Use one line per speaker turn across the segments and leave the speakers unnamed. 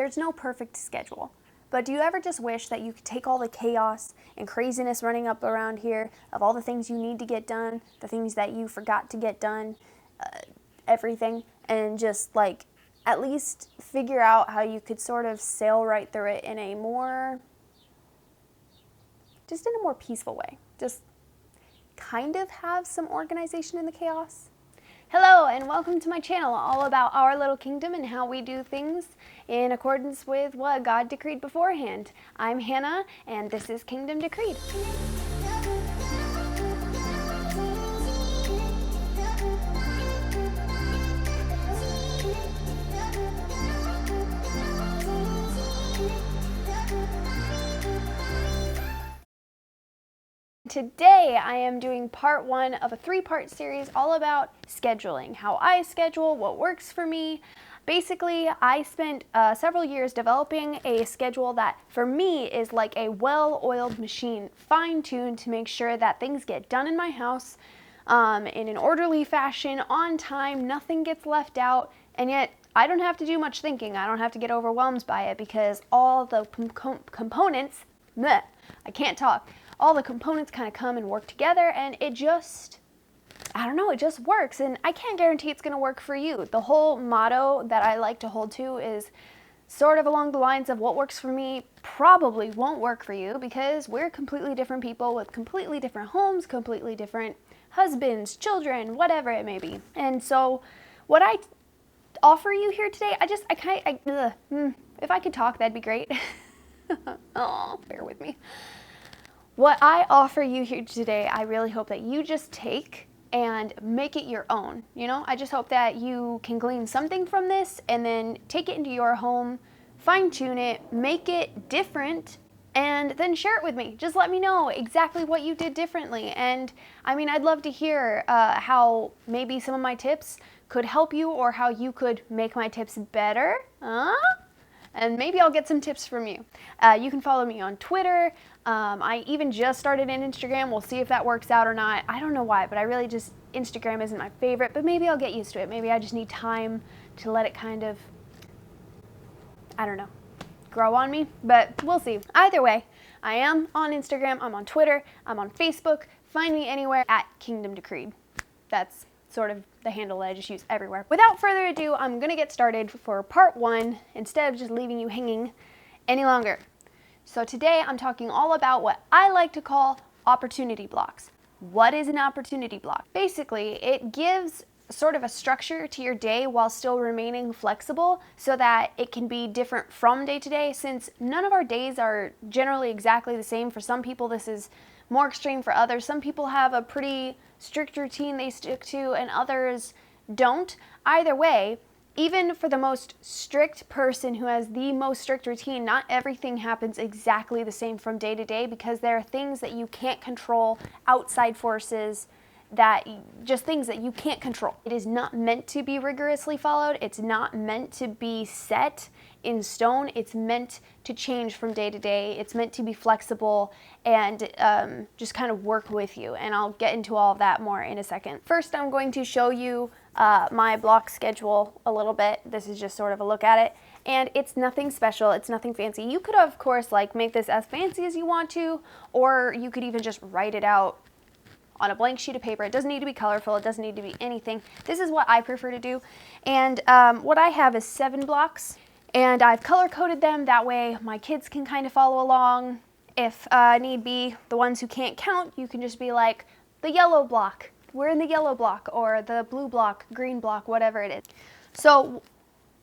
there's no perfect schedule. But do you ever just wish that you could take all the chaos and craziness running up around here of all the things you need to get done, the things that you forgot to get done, everything, and just like at least figure out how you could sort of sail right through it in a more peaceful way. Just kind of have some organization in the chaos. Hello and welcome to my channel, all about our little kingdom and how we do things in accordance with what God decreed beforehand. I'm Hannah and this is Kingdom Decreed. Today I am doing part one of a three-part series all about scheduling, how I schedule, what works for me. Basically, I spent several years developing a schedule that for me is like a well-oiled machine, fine-tuned to make sure that things get done in my house in an orderly fashion, on time, nothing gets left out, and yet I don't have to do much thinking. I don't have to get overwhelmed by it because all the components, I can't talk. All the components kind of come and work together, and it just, I don't know, it just works. And I can't guarantee it's going to work for you. The whole motto that I like to hold to is sort of along the lines of what works for me probably won't work for you because we're completely different people with completely different homes, completely different husbands, children, whatever it may be. And so what I offer you here today, if I could talk, that'd be great. Oh, bear with me. What I offer you here today, I really hope that you just take and make it your own. You know, I just hope that you can glean something from this and then take it into your home, fine tune it, make it different, and then share it with me. Just let me know exactly what you did differently. And I mean, I'd love to hear how maybe some of my tips could help you or how you could make my tips better. And maybe I'll get some tips from you. You can follow me on Twitter. I even just started an Instagram. We'll see if that works out or not. I don't know why, but I really just, Instagram isn't my favorite, but maybe I'll get used to it. Maybe I just need time to let it kind of, I don't know, grow on me, but we'll see. Either way, I am on Instagram, I'm on Twitter, I'm on Facebook. Find me anywhere at Kingdom Decreed. That's sort of the handle that I just use everywhere. Without further ado, I'm gonna get started for part one instead of just leaving you hanging any longer. So today I'm talking all about what I like to call opportunity blocks. What is an opportunity block? Basically, it gives sort of a structure to your day while still remaining flexible so that it can be different from day to day, since none of our days are generally exactly the same. For some people, this is more extreme for others. Some people have a pretty strict routine they stick to and others don't. Either way, even for the most strict person who has the most strict routine, not everything happens exactly the same from day to day because there are things that you can't control, outside forces, just things that you can't control. It is not meant to be rigorously followed. It's not meant to be set in stone. It's meant to change from day to day. It's meant to be flexible and just kind of work with you. And I'll get into all of that more in a second. First, I'm going to show you my block schedule a little bit. This is just sort of a look at it. And it's nothing special, it's nothing fancy. You could, of course, like make this as fancy as you want to, or you could even just write it out on a blank sheet of paper. It doesn't need to be colorful, it doesn't need to be anything. This is what I prefer to do. And what I have is 7 blocks, and I've color-coded them. That way my kids can kind of follow along. If need be, the ones who can't count, you can just be like, the yellow block, we're in the yellow block, or the blue block, green block, whatever it is. So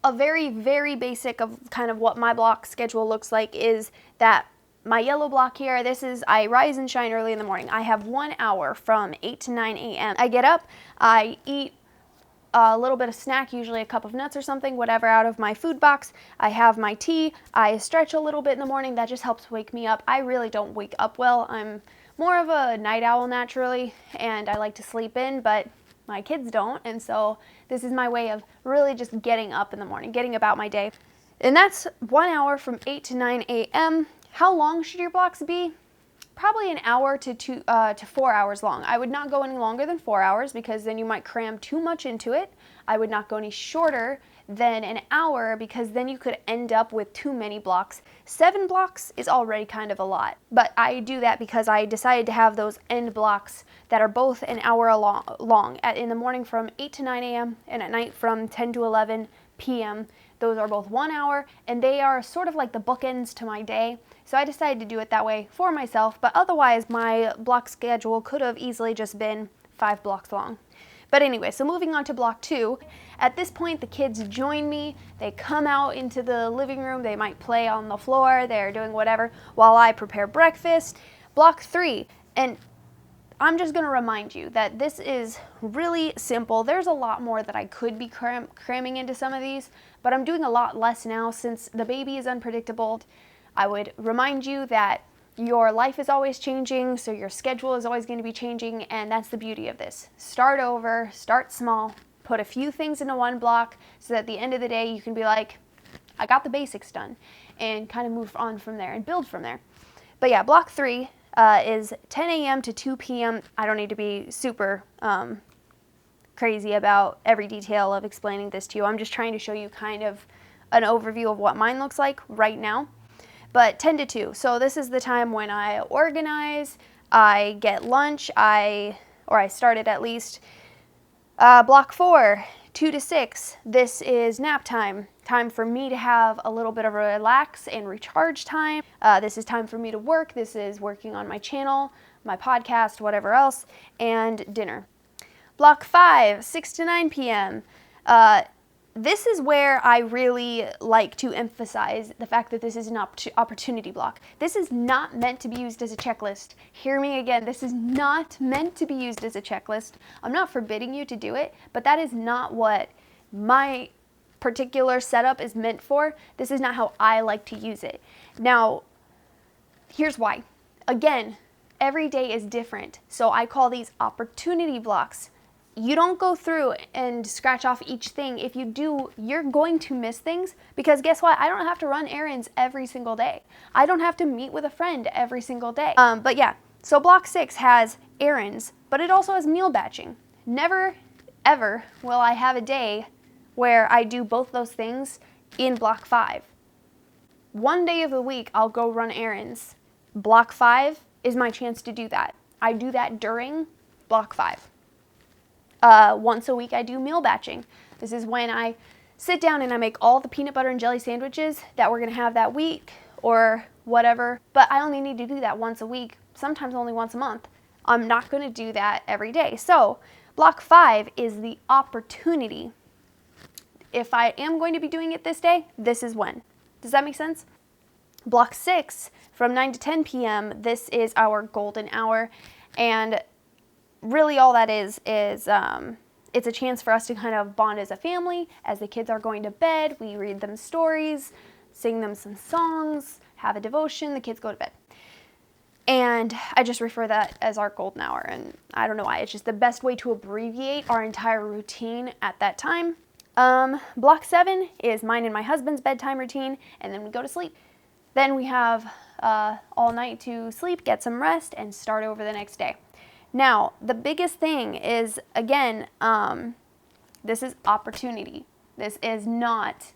a very, very basic of kind of what my block schedule looks like is that my yellow block here, I rise and shine early in the morning. I have 1 hour from 8 to 9 a.m. I get up, I eat a little bit of snack, usually a cup of nuts or something, whatever, out of my food box. I have my tea, I stretch a little bit in the morning. That just helps wake me up. I really don't wake up well. I'm more of a night owl naturally, and I like to sleep in, but my kids don't, and so this is my way of really just getting up in the morning, getting about my day. And that's 1 hour from 8 to 9 a.m. How long should your blocks be? Probably an hour to 4 hours long. I would not go any longer than 4 hours because then you might cram too much into it. I would not go any shorter than an hour, because then you could end up with too many blocks. 7 blocks is already kind of a lot, but I do that because I decided to have those end blocks that are both an hour long in the morning from 8 to 9 a.m. and at night from 10 to 11 p.m. Those are both 1 hour, and they are sort of like the bookends to my day. So I decided to do it that way for myself, but otherwise my block schedule could have easily just been 5 blocks long. But anyway, so moving on to block 2. At this point, the kids join me. They come out into the living room. They might play on the floor. They're doing whatever while I prepare breakfast. Block 3. And I'm just going to remind you that this is really simple. There's a lot more that I could be cramming into some of these, but I'm doing a lot less now since the baby is unpredictable. I would remind you that your life is always changing, so your schedule is always going to be changing, and that's the beauty of this. Start over, start small, put a few things into one block so that at the end of the day you can be like, I got the basics done, and kind of move on from there and build from there. But yeah, block 3 is 10 a.m. to 2 p.m. I don't need to be super crazy about every detail of explaining this to you. I'm just trying to show you kind of an overview of what mine looks like right now. But 10 to 2, so this is the time when I organize, I get lunch, I started at least. Block 4, 2 to 6, this is nap time. Time for me to have a little bit of a relax and recharge time. This is time for me to work. This is working on my channel, my podcast, whatever else, and dinner. Block 5, 6 to 9 p.m. This is where I really like to emphasize the fact that this is an opportunity block. This is not meant to be used as a checklist. Hear me again, this is not meant to be used as a checklist. I'm not forbidding you to do it, but that is not what my particular setup is meant for. This is not how I like to use it. Now, here's why. Again, every day is different, so I call these opportunity blocks. You don't go through and scratch off each thing. If you do, you're going to miss things, because guess what? I don't have to run errands every single day. I don't have to meet with a friend every single day. But yeah, so block 6 has errands, but it also has meal batching. Never, ever will I have a day where I do both those things in block 5. One day of the week, I'll go run errands. Block 5 is my chance to do that. I do that during block 5. Once a week I do meal batching. This is when I sit down and I make all the peanut butter and jelly sandwiches that we're going to have that week or whatever. But I only need to do that once a week, sometimes only once a month. I'm not going to do that every day. So block 5 is the opportunity. If I am going to be doing it this day, this is when. Does that make sense? Block 6 from 9 to 10 p.m. This is our golden hour, and really all that is it's a chance for us to kind of bond as a family. As the kids are going to bed, we read them stories, sing them some songs, have a devotion, the kids go to bed. And I just refer that as our golden hour, and I don't know why, it's just the best way to abbreviate our entire routine at that time. Block 7 is mine and my husband's bedtime routine, and then we go to sleep. Then we have all night to sleep, get some rest, and start over the next day. Now, the biggest thing is, again, this is opportunity. This is not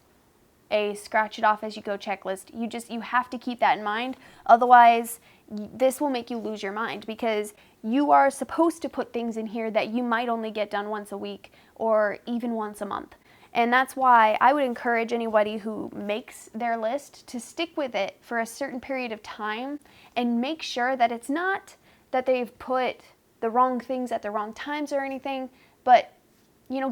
a scratch it off as you go checklist. You have to keep that in mind. Otherwise, this will make you lose your mind, because you are supposed to put things in here that you might only get done once a week or even once a month. And that's why I would encourage anybody who makes their list to stick with it for a certain period of time and make sure that it's not that they've put the wrong things at the wrong times or anything, but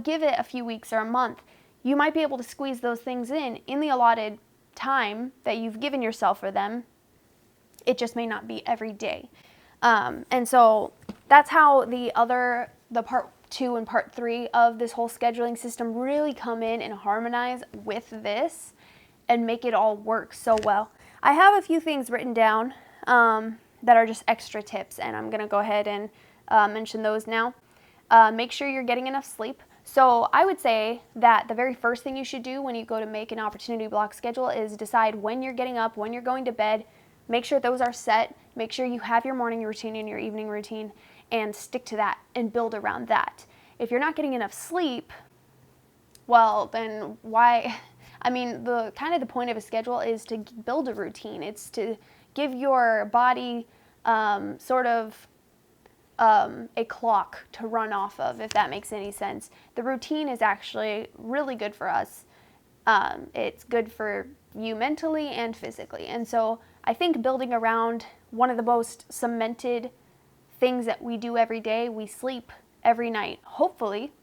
give it a few weeks or a month. You might be able to squeeze those things in the allotted time that you've given yourself for them. It just may not be every day. And so that's how the part 2 and part 3 of this whole scheduling system really come in and harmonize with this and make it all work so well. I have a few things written down that are just extra tips, and I'm going to go ahead and mention those now. Make sure you're getting enough sleep. So I would say that the very first thing you should do when you go to make an opportunity block schedule is decide when you're getting up, when you're going to bed. Make sure those are set. Make sure you have your morning routine and your evening routine, and stick to that and build around that. If you're not getting enough sleep, well, then why? I mean, the point of a schedule is to build a routine. It's to give your body sort of a clock to run off of, if that makes any sense. The routine is actually really good for us. It's good for you mentally and physically. And so I think building around one of the most cemented things that we do every day, we sleep every night, hopefully.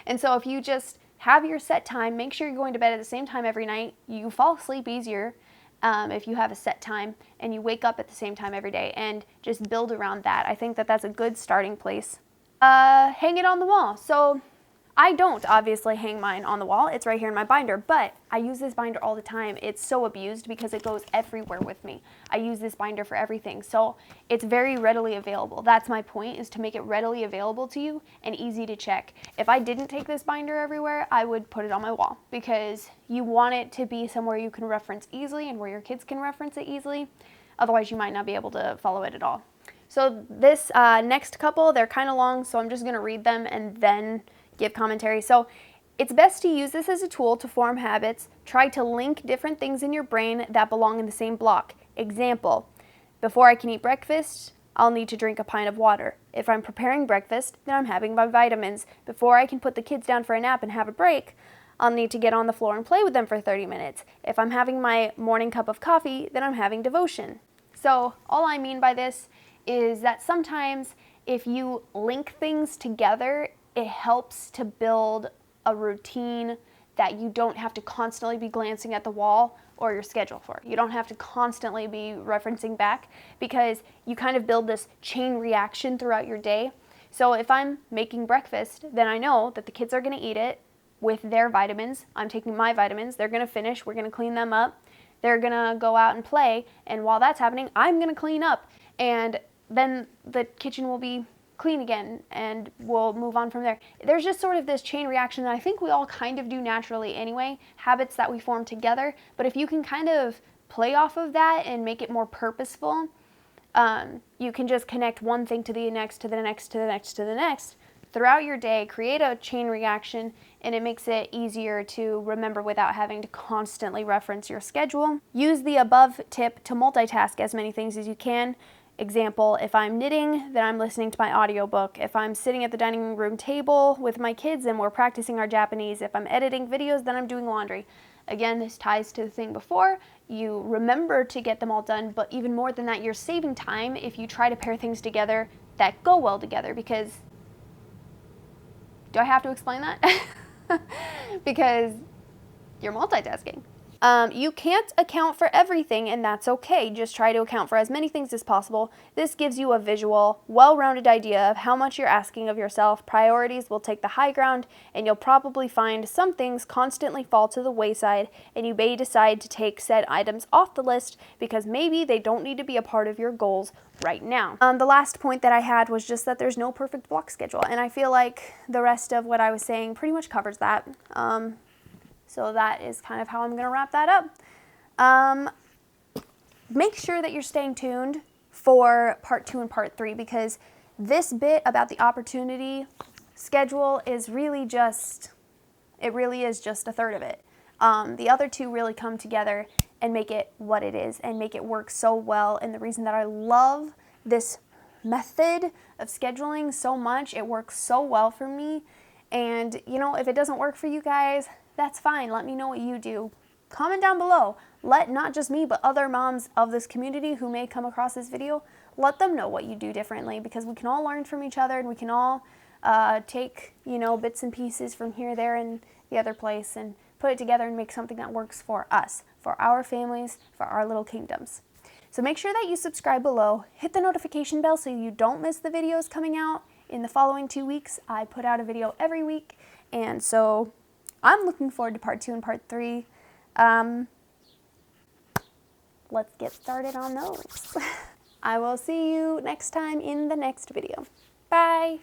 And so if you just have your set time, make sure you're going to bed at the same time every night, you fall asleep easier if you have a set time, and you wake up at the same time every day, and just build around that. I think that that's a good starting place. Hang it on the wall. So I don't obviously hang mine on the wall. It's right here in my binder, but I use this binder all the time. It's so abused because it goes everywhere with me. I use this binder for everything. So it's very readily available. That's my point, is to make it readily available to you and easy to check. If I didn't take this binder everywhere, I would put it on my wall, because you want it to be somewhere you can reference easily and where your kids can reference it easily. Otherwise, you might not be able to follow it at all. So this next couple, they're kind of long, so I'm just going to read them and then give commentary. So it's best to use this as a tool to form habits. Try to link different things in your brain that belong in the same block. Example, before I can eat breakfast, I'll need to drink a pint of water. If I'm preparing breakfast, then I'm having my vitamins. Before I can put the kids down for a nap and have a break, I'll need to get on the floor and play with them for 30 minutes. If I'm having my morning cup of coffee, then I'm having devotion. So all I mean by this is that sometimes if you link things together, it helps to build a routine that you don't have to constantly be glancing at the wall or your schedule for. You don't have to constantly be referencing back, because you kind of build this chain reaction throughout your day. So if I'm making breakfast, then I know that the kids are going to eat it with their vitamins. I'm taking my vitamins. They're going to finish. We're going to clean them up. They're going to go out and play. And while that's happening, I'm going to clean up. And then the kitchen will be clean again, and we'll move on from there. There's just sort of this chain reaction that I think we all kind of do naturally anyway, habits that we form together. But if you can kind of play off of that and make it more purposeful, you can just connect one thing to the next, to the next, to the next, to the next throughout your day, create a chain reaction, and it makes it easier to remember without having to constantly reference your schedule. Use the above tip to multitask as many things as you can. Example, if I'm knitting, then I'm listening to my audiobook. If I'm sitting at the dining room table with my kids and we're practicing our Japanese. If I'm editing videos, then I'm doing laundry. Again, this ties to the thing before. You remember to get them all done, but even more than that, you're saving time if you try to pair things together that go well together, because... Do I have to explain that? Because you're multitasking. You can't account for everything, and that's okay. Just try to account for as many things as possible. This gives you a visual, well-rounded idea of how much you're asking of yourself. Priorities will take the high ground, and you'll probably find some things constantly fall to the wayside, and you may decide to take said items off the list because maybe they don't need to be a part of your goals right now. The last point that I had was just that there's no perfect block schedule, and I feel like the rest of what I was saying pretty much covers that. So that is kind of how I'm going to wrap that up. Make sure that you're staying tuned for part 2 and part 3, because this bit about the opportunity schedule is really just, it really is just a third of it. The other two really come together and make it what it is and make it work so well. And the reason that I love this method of scheduling so much, it works so well for me. And, you know, if it doesn't work for you guys, that's fine. Let me know what you do. Comment down below. Let not just me, but other moms of this community who may come across this video, let them know what you do differently, because we can all learn from each other, and we can all take, you know, bits and pieces from here, there, and the other place, and put it together and make something that works for us, for our families, for our little kingdoms. So make sure that you subscribe below. Hit the notification bell so you don't miss the videos coming out in the following 2 weeks. I put out a video every week, and so I'm looking forward to part 2 and part 3. Let's get started on those. I will see you next time in the next video. Bye!